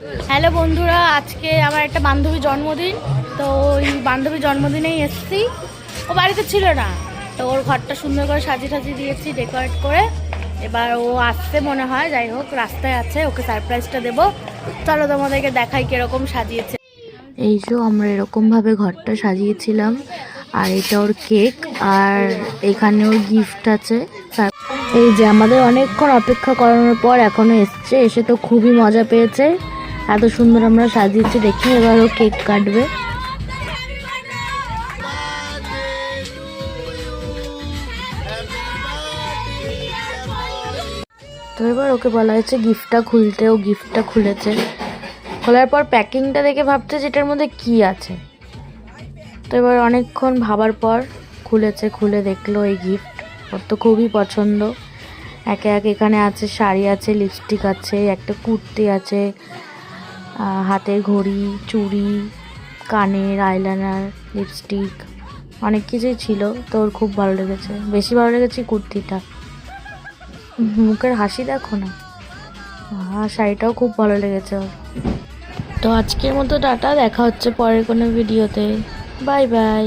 Hello বন্ধুরা, আজকে আমার একটা বান্ধবীর জন্মদিন। তো ওই বান্ধবীর জন্মদিনেই এসেছি। ও বাড়িতে ছিল না, তো ওর ঘরটা সুন্দর করে সাজিয়ে দিয়েছি ডেকোরেট করে। এবার ও আসছে মনে হয়, যাই হোক রাস্তায় আছে, ওকে সারপ্রাইজটা দেবো। চলো তোমাদেরকে দেখাই কিরকম সাজিয়েছে। এই যে আমরা এরকমভাবে ঘরটা সাজিয়েছিলাম, আর এটা ওর কেক, আর এখানে ওর গিফট আছে। এই যে আমাদের অনেকক্ষণ অপেক্ষা করানোর পর এখনো এসছে, এসে তো খুবই মজা পেয়েছে। এত সুন্দর আমরা সাজিয়েছি দেখে। এবার ও কেক কাটবে। তো এবার ওকে বলা হয়েছে গিফটটা খুলতে, ও গিফটটা খুলেছে। খোলার পর প্যাকিংটা দেখে ভাবছে যে এটার মধ্যে কি আছে। তো এবার অনেকক্ষণ ভাবার পর খুলেছে, খুলে দেখলো এই গিফট। ওর তো খুবই পছন্দ। একে একে এখানে আছে শাড়ি, আছে লিপস্টিক, আছে একটা কুর্তি, আছে হাতের ঘড়ি, চুড়ি, কানের আইলাইনার, লিপস্টিক, অনেক কিছুই ছিল। তো ওর খুব ভালো লেগেছে, বেশি ভালো লেগেছে কুর্তিটা। মুখের হাসি দেখো না। শাড়িটাও খুব ভালো লেগেছে ওর। তো আজকের মতো টাটা, দেখা হচ্ছে পরের কোনো ভিডিওতে। Bye bye.